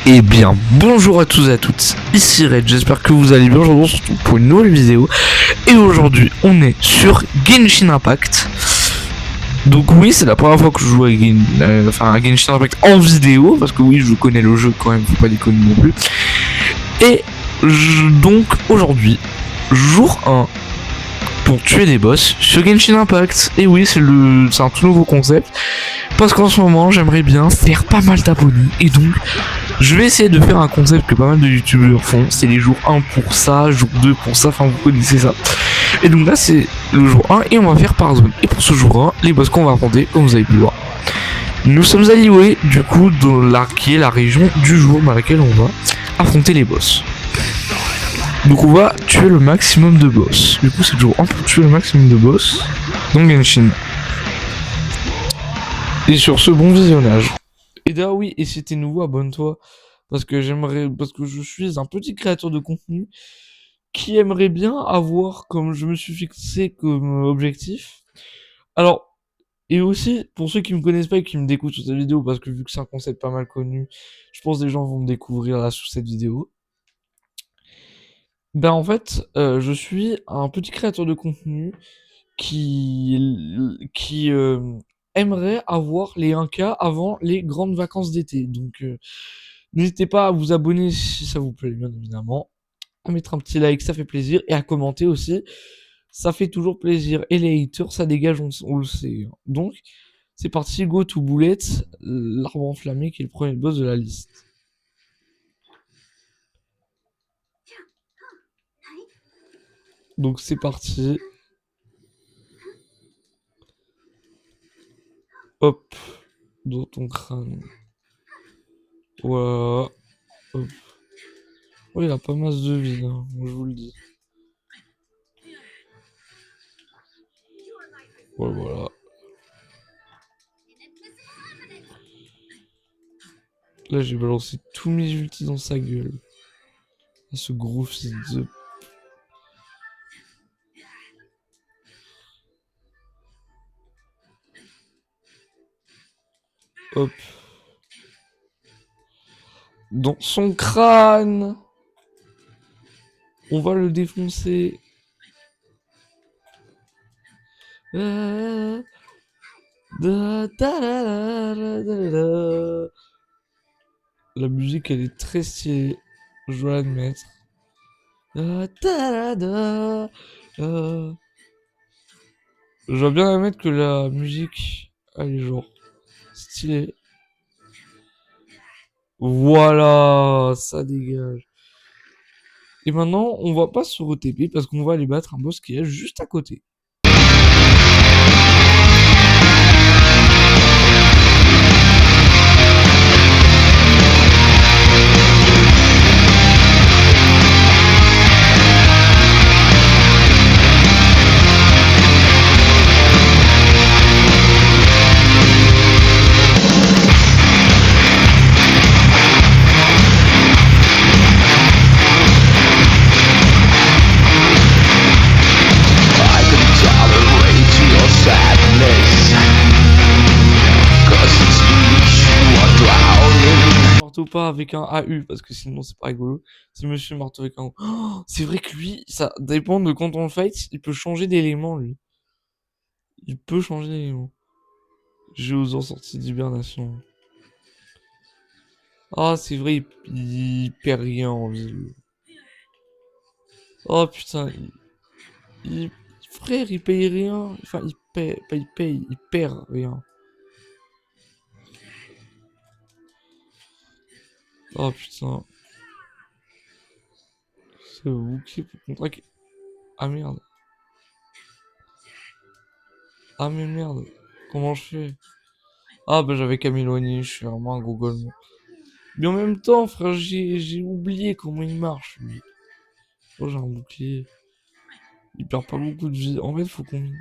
Eh bien, bonjour à tous et à toutes, ici Red, j'espère que vous allez bien. Aujourd'hui on se retrouve pour une nouvelle vidéo. Et aujourd'hui, on est sur Genshin Impact. Donc oui, c'est la première fois que je joue à Genshin Impact en vidéo, parce que oui, je connais le jeu quand même, faut pas déconner non plus. Et donc aujourd'hui, jour 1, pour tuer des boss sur Genshin Impact. Et oui, c'est un tout nouveau concept, parce qu'en ce moment, j'aimerais bien faire pas mal d'abonnés, et donc je vais essayer de faire un concept que pas mal de youtubeurs font, c'est les jours 1 pour ça, jour 2 pour ça, enfin vous connaissez ça. Et donc là c'est le jour 1 et on va faire par zone. Et pour ce jour 1, les boss qu'on va affronter, comme vous avez pu voir, nous sommes à Liyue, du coup qui est la région du jour dans laquelle on va affronter les boss. Donc on va tuer le maximum de boss. Du coup c'est le jour 1 pour tuer le maximum de boss dans Genshin. Et sur ce, bon visionnage. Et d'ailleurs oui, et si t'es nouveau, abonne-toi. Parce que je suis un petit créateur de contenu qui aimerait bien avoir, comme je me suis fixé comme objectif. Alors, et aussi, pour ceux qui me connaissent pas et qui me découvrent sur cette vidéo, parce que vu que c'est un concept pas mal connu, je pense que des gens vont me découvrir là sur cette vidéo. Ben en fait, je suis un petit créateur de contenu qui aimerait avoir les 1K avant les grandes vacances d'été. Donc, n'hésitez pas à vous abonner si ça vous plaît, bien évidemment. À mettre un petit like, ça fait plaisir. Et à commenter aussi, ça fait toujours plaisir. Et les haters, ça dégage, on le sait. Donc, c'est parti, go to bullet, l'arbre enflammé qui est le premier boss de la liste. Donc c'est parti. Hop, dans ton crâne. Voilà. Hop. Oh, il a pas masse de vie, hein, je vous le dis. Voilà. Là, j'ai balancé tous mes ultis dans sa gueule. Ce gros fils de... Hop. Dans son crâne. On va le défoncer. La musique, elle est très stylée. Je dois l'admettre. Je dois bien admettre que la musique, elle est genre stylée. Voilà, ça dégage. Et maintenant, on va pas se re-TP parce qu'on va aller battre un boss qui est juste à côté. Marteau pas avec un AU parce que sinon c'est pas rigolo. C'est Monsieur Marteau avec un O. Oh, c'est vrai que lui, ça dépend de quand on le fight, il peut changer d'élément lui. Il peut changer d'élément. Jeux en sortie d'hibernation. Ah, c'est vrai, il perd rien en vie. Oh putain, frère, il paye rien. Enfin, il perd rien. Oh putain. C'est vous qui pour contracter. Ah merde. Ah mais merde. Comment je fais? Ah bah j'avais qu'à m'éloigner, je suis vraiment un gros golemon. Mais en même temps, frère, j'ai oublié comment il marche, lui. Oh, j'ai un bouclier. Il perd pas beaucoup de vie. En fait, faut qu'on...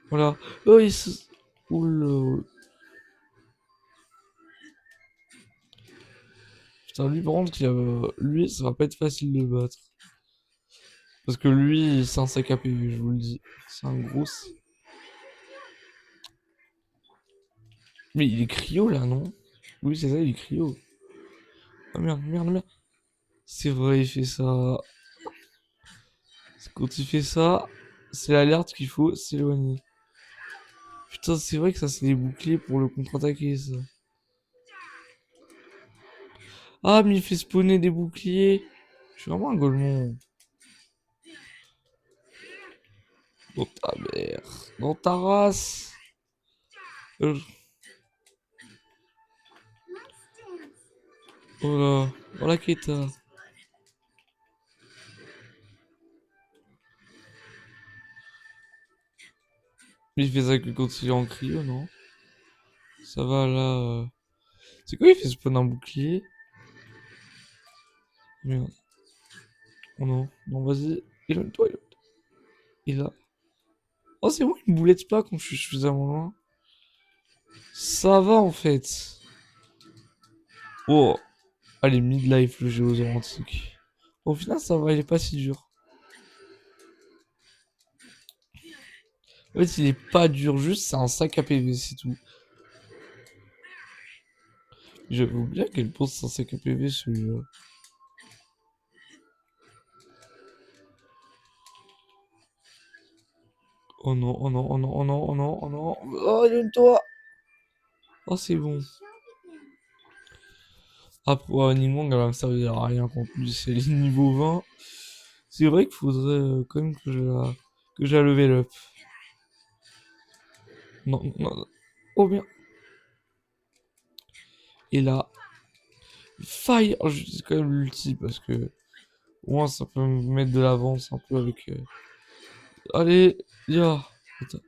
Voilà. Oh, il se... Oula. Putain, lui, par contre, lui, ça va pas être facile de le battre. Parce que lui, c'est un sac à PV, je vous le dis. C'est un gros... Mais il est cryo, là, non? Oui, c'est ça, il est cryo. Oh merde, merde, merde. C'est vrai, il fait ça. Quand il fait ça, c'est l'alerte qu'il faut s'éloigner. Putain, c'est vrai que ça, c'est des boucliers pour le contre-attaquer, ça. Ah, mais il fait spawner des boucliers. Je suis vraiment un golemon. Dans ta mère. Dans ta race. Euh, Oh là. Oh la Keta. Mais il fait ça que quand il est en cryo, non? Ça va là. C'est quoi, il fait spawn un bouclier? Merde. Oh non. Non, vas-y. Éloigne-toi, éloigne-toi. Et là. Oh, c'est bon, il me boulette pas quand je suis suffisamment loin. Ça va en fait. Oh. Allez, midlife, le géosaure antique. Au final, ça va, il est pas si dur. En fait, il est pas dur, juste c'est un sac à PV, c'est tout. J'avais oublié à quel point c'est un sac à PV celui-là. Oh non, oh non, oh non, oh non, oh non, oh non. Oh, éloigne-toi. Oh, c'est bon. Après, ouais, Ningguang, elle va me servir à rien contre lui, c'est le niveau 20. C'est vrai qu'il faudrait quand même que je la level up. Non, non, non. Oh bien. Et là, faille. Oh, je dis quand même l'ulti parce que au moins ça peut me mettre de l'avance un peu avec. Allez, ya. Attends.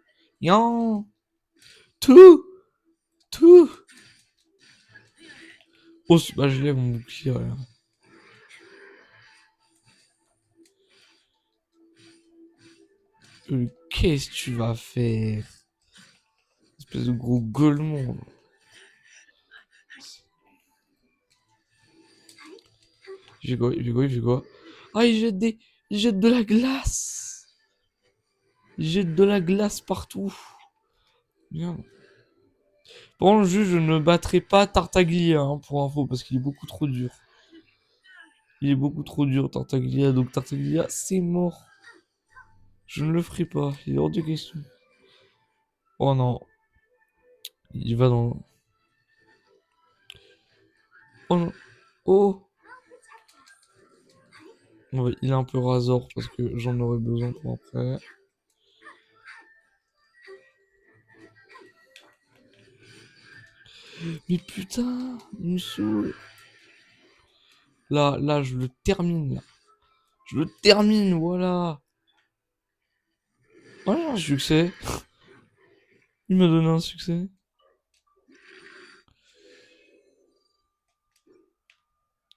Yan. Tout. Tout. Oh, bah je lève mon bouclier. Voilà. Qu'est-ce que tu vas faire? Espèce de gros gueulement. J'ai quoi, j'ai quoi, j'ai quoi? Ah, il jette de la glace. Il jette de la glace partout. Bien. Bon, le juge, je ne battrai pas Tartaglia, hein, pour info, parce qu'il est beaucoup trop dur. Il est beaucoup trop dur, Tartaglia, donc Tartaglia, c'est mort. Je ne le ferai pas, il est hors de question. Oh non, il va dans... Oh non, oh, ouais, il est un peu Razor, parce que j'en aurais besoin pour après. Mais putain, il me saoule. Là, je le termine, là. Je le termine, voilà. Ouais, un succès. Il m'a donné un succès.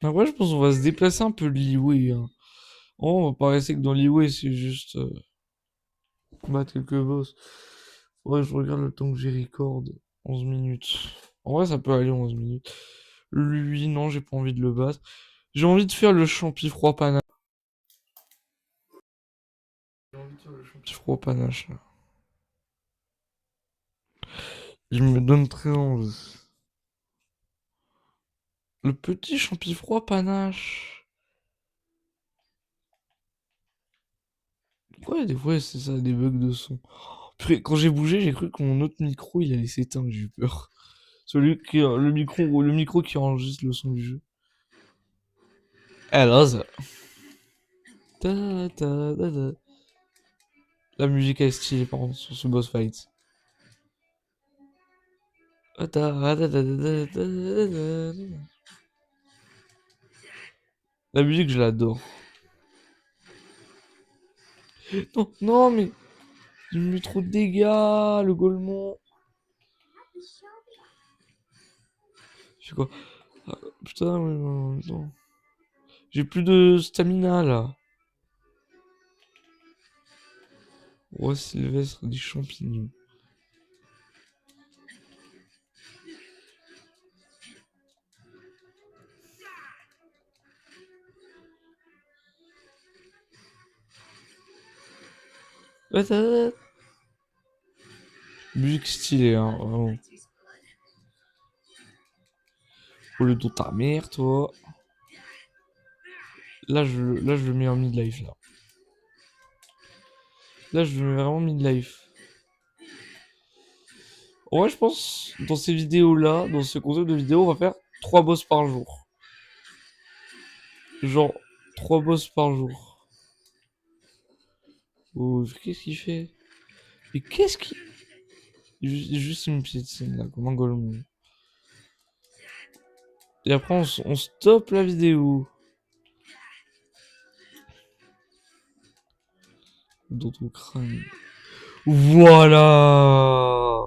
Après, je pense qu'on va se déplacer un peu de Liwei, hein. Oh, on va pas rester que dans Liwei, c'est juste battre quelques boss. Faudrait que je regarde le temps que j'ai record. 11 minutes. En vrai, ça peut aller 11 minutes. Lui, non, j'ai pas envie de le battre. J'ai envie de faire le champi froid panache. J'ai envie de faire le champi froid panache, là. Il me donne très envie. Le petit champi froid panache. Ouais, des fois, c'est ça, des bugs de son. Purée, quand j'ai bougé, j'ai cru que mon autre micro, il allait s'éteindre, j'ai eu peur. Celui qui, le micro qui enregistre le son du jeu. Alors, ça. Ta, ta, ta, ta. La musique est stylée, par contre, sur ce boss fight. Ta, ta, ta, ta, ta, ta, ta, ta. La musique, je l'adore. Non, non, mais il me met trop de dégâts, le Golemon. Je fais quoi? Ah, putain, mais non. J'ai plus de stamina là. Roi Sylvestre des champignons. Ah, ta, ta, ta. Musique stylée, hein, vraiment. Au lieu de ta mère, toi. Là, je le mets en mid-life, là. Là, je le mets vraiment mid-life. Ouais, je pense, dans ces vidéos-là, dans ce concept de vidéo, on va faire 3 boss par jour. Genre, 3 boss par jour. Oh, qu'est-ce qu'il fait? Mais qu'est-ce qu'il... Juste une petite scène, là, comme un golemon. Et après, on stoppe la vidéo. Dans ton crâne. Voilà!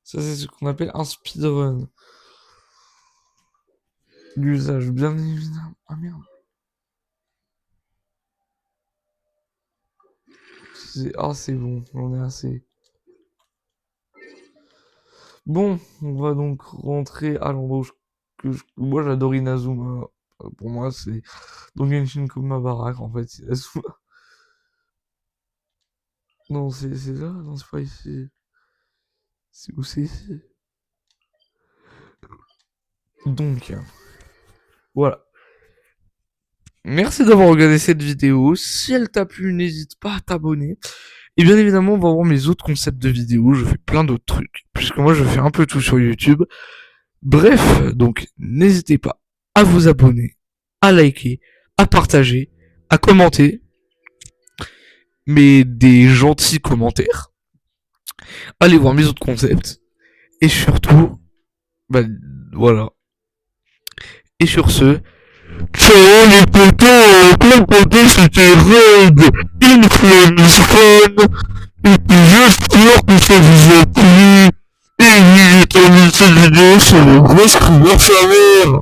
Ça, c'est ce qu'on appelle un speedrun. L'usage, bien évidemment. Ah merde. Ah, c'est bon, j'en ai assez. Bon, on va donc rentrer à l'endroit moi j'adore Inazuma. Pour moi, c'est dans Genshin comme ma baraque, en fait, c'est Inazuma. Non, c'est là, non, c'est pas ici. C'est où c'est ici? Donc, voilà. Merci d'avoir regardé cette vidéo. Si elle t'a plu, n'hésite pas à t'abonner. Et bien évidemment, on va voir mes autres concepts de vidéos. Je fais plein d'autres trucs. Puisque moi, je fais un peu tout sur YouTube. Bref, donc, n'hésitez pas à vous abonner, à liker, à partager, à commenter. Mais des gentils commentaires. Allez voir mes autres concepts. Et surtout, bah, voilà. Et sur ce, ciao les potos, comme potos c'était Red, Inflames Fun, et puis j'espère que ça vous a plu, et n'hésitez pas à mettre cette vidéo sur le gros screener sa mère.